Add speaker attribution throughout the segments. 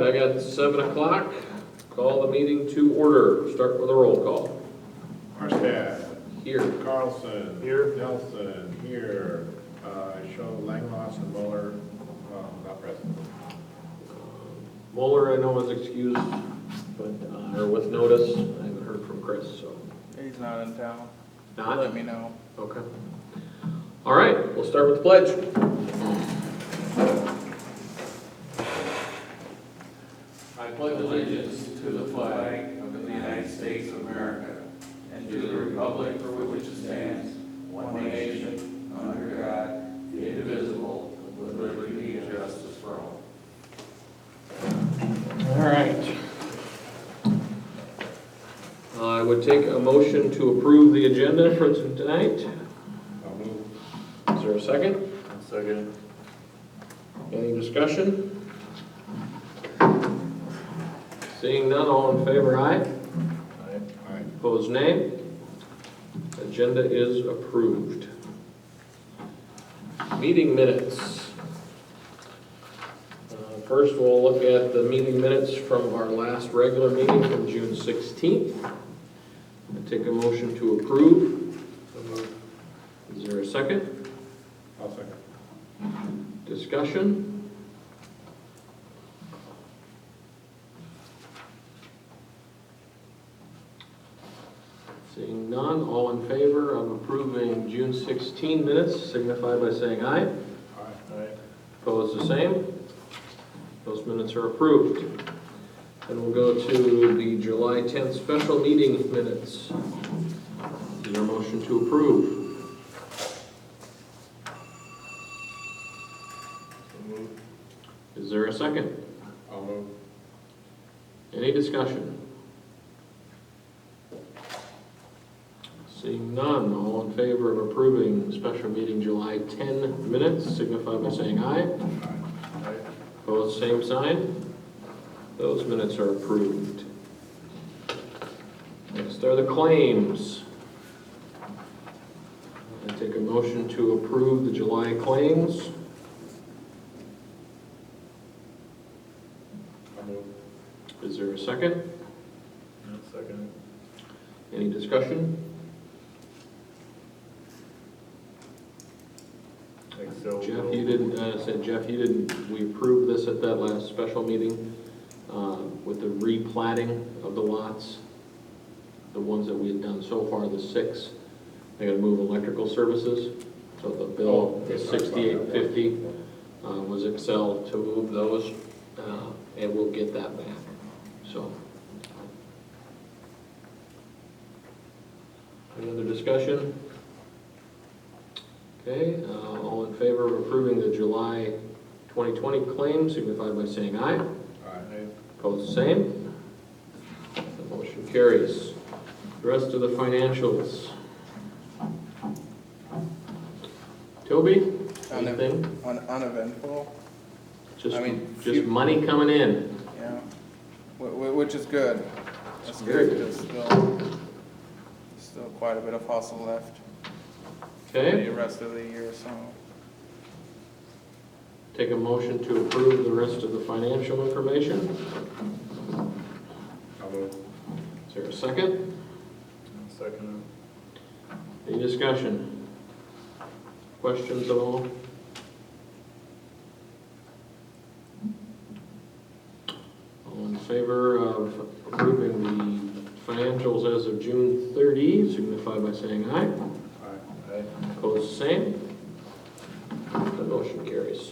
Speaker 1: I got 7 o'clock. Call the meeting to order. Start with a roll call.
Speaker 2: Arstad.
Speaker 1: Here.
Speaker 2: Carlson. Here. Nelson. Here. Show Langloss and Muller, not present.
Speaker 1: Mueller, I know, is excused, but, or with notice. I haven't heard from Chris, so.
Speaker 3: He's not in town.
Speaker 1: Not?
Speaker 3: Let me know.
Speaker 1: Okay. All right, we'll start with the pledge. I pledge
Speaker 4: Allegiance to the flag of the United States of America and to the republic for which it stands, one nation, under God, indivisible, with liberty and justice for all.
Speaker 1: All right. I would take a motion to approve the agenda for tonight.
Speaker 2: I'll move.
Speaker 1: Is there a second?
Speaker 2: Second.
Speaker 1: Any discussion? Seeing none, all in favor, aye.
Speaker 2: Aye.
Speaker 1: Opposed, nay. Agenda is approved. Meeting minutes. First, we'll look at the meeting minutes from our last regular meeting from June 16th. I take a motion to approve. Is there a second?
Speaker 2: I'll second.
Speaker 1: Discussion? Seeing none, all in favor of approving June 16 minutes, signify by saying aye.
Speaker 2: Aye.
Speaker 1: Opposed, the same. Those minutes are approved. And we'll go to the July 10th special meeting minutes. Is there a motion to approve? Is there a second?
Speaker 2: I'll move.
Speaker 1: Any discussion? Seeing none, all in favor of approving special meeting July 10 minutes, signify by saying aye.
Speaker 2: Aye.
Speaker 1: Opposed, same sign. Those minutes are approved. Next are the claims. I take a motion to approve the July claims.
Speaker 2: I'll move.
Speaker 1: Is there a second?
Speaker 2: Second.
Speaker 1: Any discussion? Jeff, you didn't, we approved this at that last special meeting with the replatting of the lots, the ones that we had done so far, the 6. They gotta move electrical services, so the bill is $68.50 was Excel to move those, and we'll get that back, so. Any other discussion? Okay, all in favor of approving the July 2020 claims, signify by saying aye.
Speaker 2: Aye.
Speaker 1: Opposed, same. The motion carries. The rest of the financials. Toby, anything?
Speaker 3: Uneventful,
Speaker 1: Just,
Speaker 3: I mean,
Speaker 1: just money coming in.
Speaker 3: yeah, which is good. That's
Speaker 1: Very
Speaker 3: good, because still quite a bit of hustle left for
Speaker 1: Okay,
Speaker 3: the rest of the year, so.
Speaker 1: take a motion to approve the rest of the financial information.
Speaker 2: I'll move.
Speaker 1: Is there a second?
Speaker 2: Second.
Speaker 1: Any discussion? Questions at all? All in favor of approving the financials as of June 30, signify by saying aye.
Speaker 2: Aye.
Speaker 1: Opposed, same. The motion carries.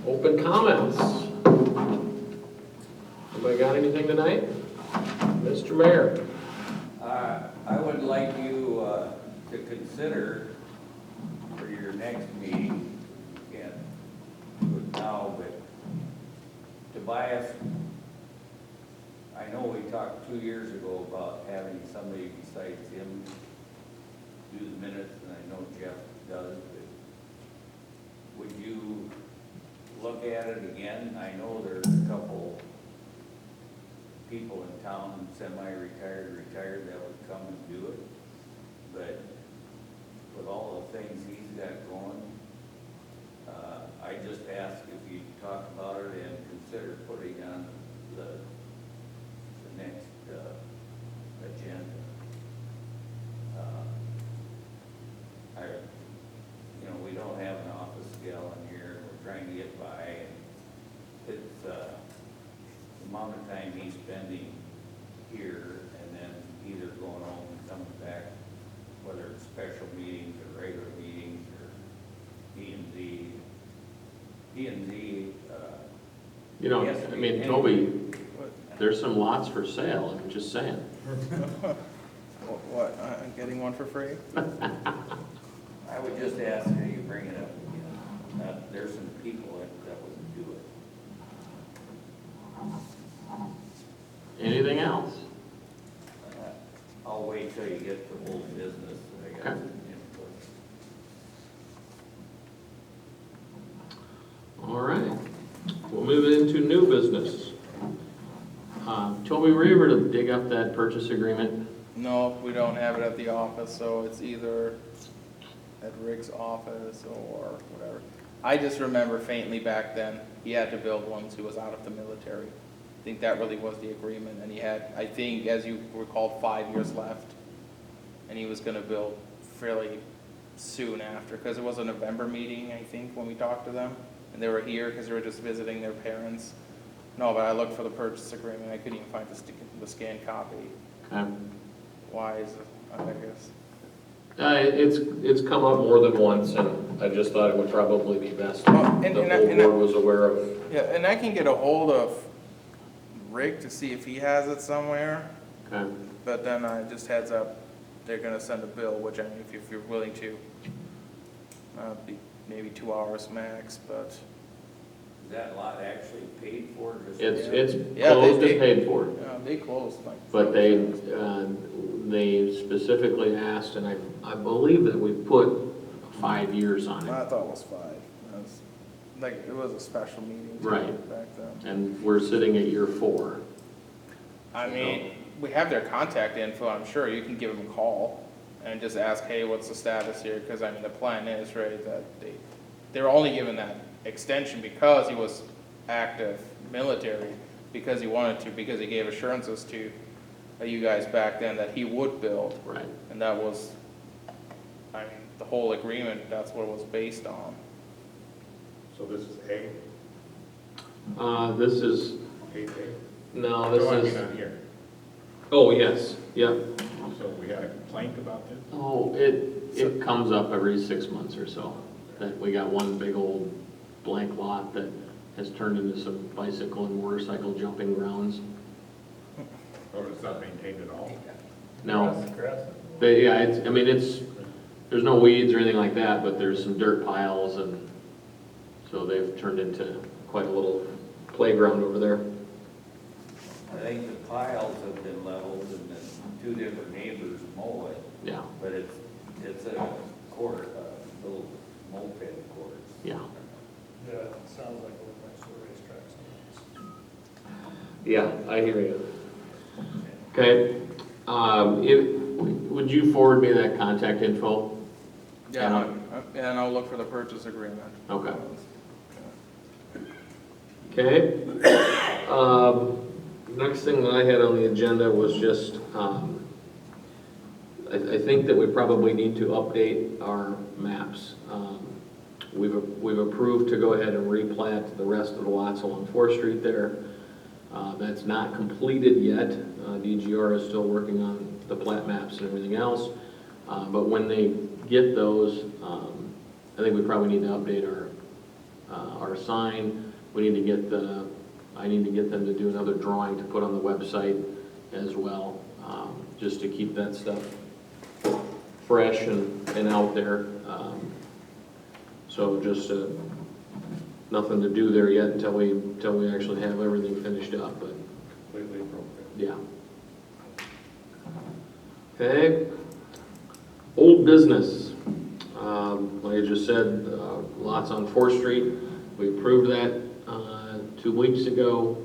Speaker 1: Open comments. Anybody got anything tonight? Mr. Mayor.
Speaker 4: I would like you to consider for your next meeting, again, do it now, but Tobias, I know we talked 2 years ago about having somebody besides him do the minutes, and I know Jeff does, but would you look at it again? I know there's a couple people in town, semi-retired, retired, that would come and do it. But with all the things he's got going, I just ask if you talk about it and spending here and then either going home and coming back, whether it's special meetings or regular meetings or P and Z. P and Z,
Speaker 1: You know,
Speaker 4: Yes,
Speaker 1: I mean,
Speaker 4: and-
Speaker 1: Toby, there's some lots for sale, I'm just saying.
Speaker 3: What, getting one for free?
Speaker 4: I would just ask that you bring it up again. There's some people that would do it.
Speaker 1: Anything else?
Speaker 4: I'll wait till you get to old business. I got
Speaker 1: Okay.
Speaker 4: some input.
Speaker 1: All right, we'll move into new business. Toby, were you able to dig up that purchase agreement?
Speaker 3: No, we don't have it at the office, so it's either at Rick's office or whatever. I just remember faintly back then, he had to build once he was out of the military. I think that really was the agreement, and he had, I think, as you recalled, 5 years left. And he was gonna build fairly soon after, because it was a November meeting, I think, when we talked to them. And they were here because they were just visiting their parents. No, but I looked for the purchase agreement, I couldn't even find the scanned copy.
Speaker 1: Okay.
Speaker 3: Why is it, I guess.
Speaker 1: It's come up more than once, and I just thought it would probably be best
Speaker 3: Well,
Speaker 1: if
Speaker 3: and-
Speaker 1: the
Speaker 3: and I-
Speaker 1: whole
Speaker 3: and I-
Speaker 1: board was aware of.
Speaker 3: Yeah, and I can get a hold of Rick to see if he has it somewhere,
Speaker 1: Okay.
Speaker 3: but then just heads up, they're gonna send a bill, which I mean, if you're willing to, be maybe 2 hours max, but.
Speaker 4: Is that lot actually paid for?
Speaker 1: It's
Speaker 3: Yeah,
Speaker 1: closed
Speaker 3: they-
Speaker 1: and paid for,
Speaker 3: They closed like.
Speaker 1: but they specifically asked, and I believe that we put 5 years on it.
Speaker 3: I thought it was 5. Like, it was a special meeting too
Speaker 1: Right.
Speaker 3: back then.
Speaker 1: And we're sitting at year 4.
Speaker 3: I mean, we have their contact info, I'm sure, you can give them a call and just ask, hey, what's the status here? Because I mean, the plan is, right, that they're only given that extension because he was active military, because he wanted to, because he gave assurances to you guys back then that he would build.
Speaker 1: Right.
Speaker 3: And that was, I mean, the whole agreement, that's what it was based on.
Speaker 2: So this is A,
Speaker 1: This is,
Speaker 2: 8A?
Speaker 1: no,
Speaker 2: No, I
Speaker 1: this
Speaker 2: mean
Speaker 1: is,
Speaker 2: on here.
Speaker 1: oh, yes, yep.
Speaker 2: So we had a complaint about this?
Speaker 1: Oh, it comes up every 6 months or so, that we got one big old blank lot that has turned into some bicycle and motorcycle jumping grounds.
Speaker 2: Or it's not maintained at all?
Speaker 1: No,
Speaker 2: Grass.
Speaker 1: yeah, there's no weeds or anything like that, but there's some dirt piles, and so they've turned into quite a little playground over there.
Speaker 4: I think the piles have been leveled and then 2 different neighbors mow it,
Speaker 1: Yeah,
Speaker 4: but it's a court, little moped course.
Speaker 1: yeah.
Speaker 5: Yeah, it sounds like we're next to the racetrack sometimes.
Speaker 1: Yeah, I hear you. Okay, would you forward me that contact info?
Speaker 3: Yeah, and I'll look for the purchase agreement.
Speaker 1: Okay. Okay. Next thing that I had on the agenda was just, I think that we probably need to update our maps. We've approved to go ahead and replat the rest of the lots along 4th Street there. That's not completed yet. DGR is still working on the plat maps and everything else. But when they get those, I think we probably need to update our sign. We need to get I need to get them to do another drawing to put on the website as well, just to keep that stuff fresh and out there. So just nothing to do there yet until we actually have everything finished up, but
Speaker 2: Completely broken.
Speaker 1: yeah. Okay. Old business. Like I just said, lots on 4th Street. We approved that 2 weeks ago.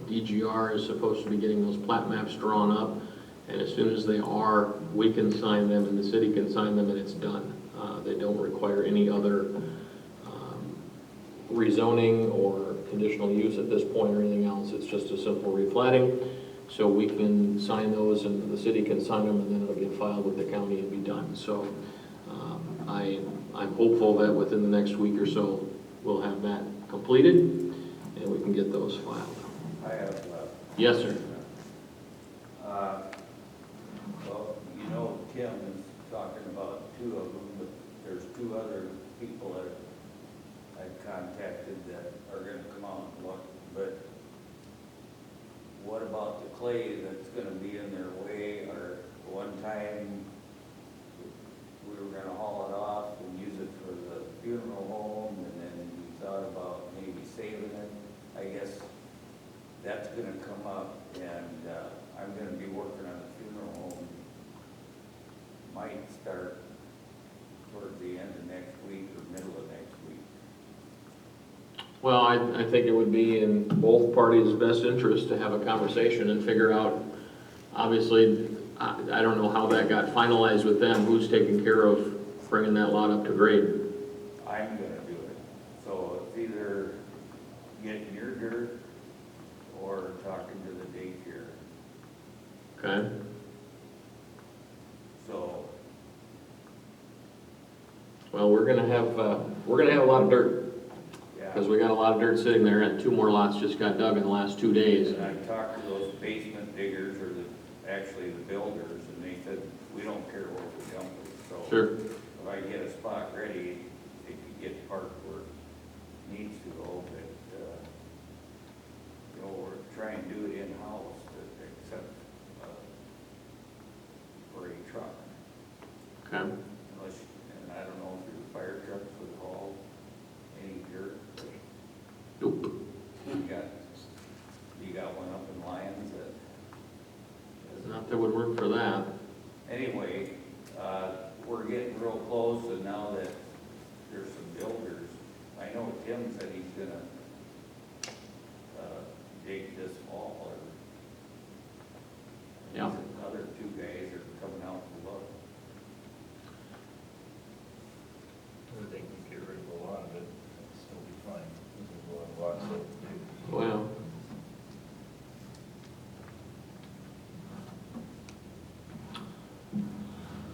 Speaker 1: DGR is supposed to be getting those plat maps drawn up, and as soon as they are, we can sign them and the city can sign them and it's done. They don't require any other rezoning or conditional use at this point or anything else. It's just a simple replatting. So we can sign those and the city can sign them, and then it'll get filed with the county and be done. So I'm hopeful that within the next week or so, we'll have that completed and we can get those filed.
Speaker 4: I have,
Speaker 1: Yes, sir.
Speaker 4: Tim is talking about two of them, but there's two other people that I've contacted that are gonna come out and look, but what about the clay that's gonna be in their way, or one time we were gonna haul it off and use it for the funeral home, and then we thought about maybe saving it. I guess that's gonna come up, and, I'm gonna be working on the funeral home. Might start towards the end of next week or middle of next week.
Speaker 1: Well, I think it would be in both parties' best interest to have a conversation and figure out, obviously, I don't know how that got finalized with them, who's taking care of bringing that lot up to grade.
Speaker 4: I'm gonna do it. So it's either getting your dirt or talking to the daycare.
Speaker 1: Okay?
Speaker 4: So,
Speaker 1: Well, we're gonna have a lot of dirt,
Speaker 4: yeah.
Speaker 1: because we got a lot of dirt sitting there, and 2 more lots just got dug in the last 2 days.
Speaker 4: And I talked to those basement diggers, or actually the builders, and they said, we don't care where we dump it. So
Speaker 1: Sure.
Speaker 4: if I get a spot ready, it could get parked where it needs to go, but, you know, we're trying to do it in-house, except, for a truck.
Speaker 1: Okay?
Speaker 4: Unless, and I don't know if your fire trucks would haul any dirt.
Speaker 1: Nope.
Speaker 4: You got one up in Lyons that.
Speaker 1: Not that would work for that.
Speaker 4: Anyway, we're getting real close, and now that there's some builders, I know Tim said he's gonna, dig this fall, or.
Speaker 1: Yeah.
Speaker 4: These other 2 guys are coming out to look.
Speaker 2: I think we get rid of a lot of it, it'll still be fine. This is a lot so big.
Speaker 1: Well,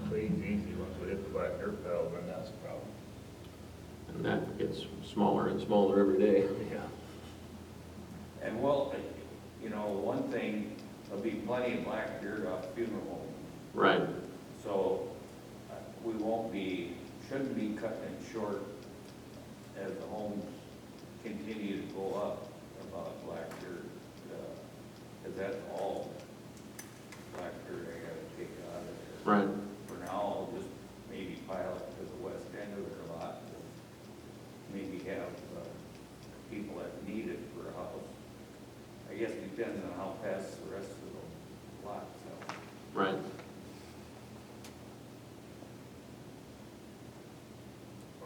Speaker 2: Clay's easy, once we hit the black dirt pile, then that's a problem.
Speaker 1: and that gets smaller and smaller every day.
Speaker 2: Yeah.
Speaker 4: And well, you know, one thing, there'll be plenty of black dirt off funeral home.
Speaker 1: Right.
Speaker 4: So we shouldn't be cutting it short as the homes continue to go up about black dirt. Because that's all black dirt I gotta take out of there.
Speaker 1: Right.
Speaker 4: For now, I'll just maybe pile it to the west end of their lot. Maybe have people that need it for a house. I guess it depends on how fast the rest of the lots sell.
Speaker 1: Right.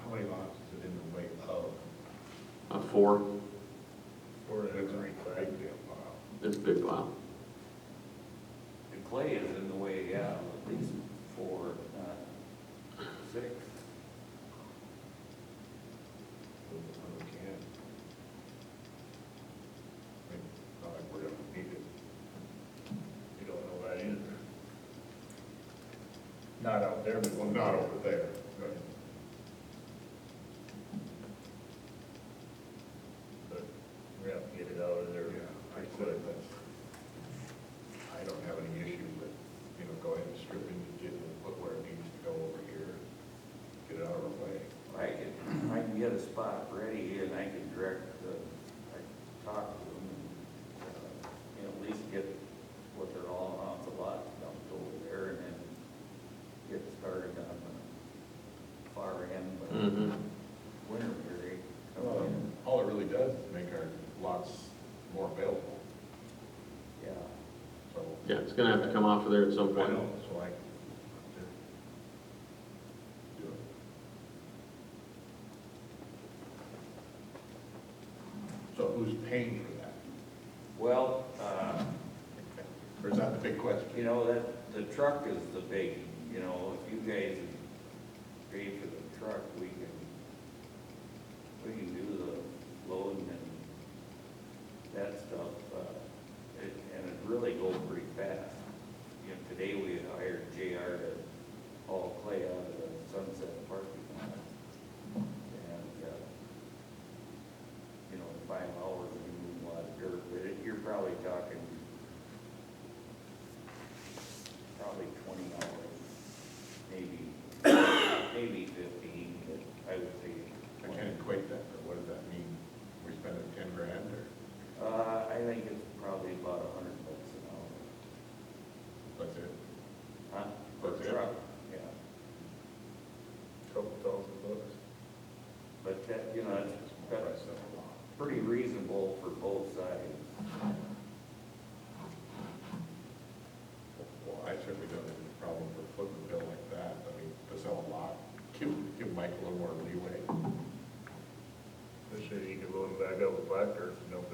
Speaker 2: How many lots is it in the way of?
Speaker 1: 4.
Speaker 2: Four, that's a big deal.
Speaker 1: It's a big pile.
Speaker 4: The clay is in the way, yeah, at least 4, not 6.
Speaker 2: Not like we're gonna need it. You don't know that either. Not out there, but well, not over there. Right. But we have to get it out of there. Yeah, I said that. I don't have any issue with, go ahead and strip it and get it, put where it needs to go over here. Get it out of our way.
Speaker 4: I can get a spot ready, and I can direct I can talk to them, and, at least get what they're all off the lot dumped over there, and then get started on the far end, but
Speaker 1: Mm-hmm.
Speaker 4: winter period.
Speaker 2: All it really does is make our lots more available,
Speaker 4: Yeah.
Speaker 2: so.
Speaker 1: Yeah, it's gonna have to come off of there at some
Speaker 2: I
Speaker 1: point.
Speaker 2: know, so I. Do it. So who's paying for that?
Speaker 4: Well,
Speaker 2: Or is that the big question?
Speaker 4: that the truck is the big, if you guys pay for the truck, we can do the loading and that stuff, and it really goes pretty fast. Today we hired JR to haul clay out of the Sunset parking lot. And, in 5 hours, we move a lot of dirt with it. You're probably talking 20 hours pretty reasonable for both sides.
Speaker 2: Well, I certainly don't have any problem for footing a bill like that. I mean, to sell a lot, give Mike a little more leeway.
Speaker 6: Especially you could load it back up with black dirt and dump it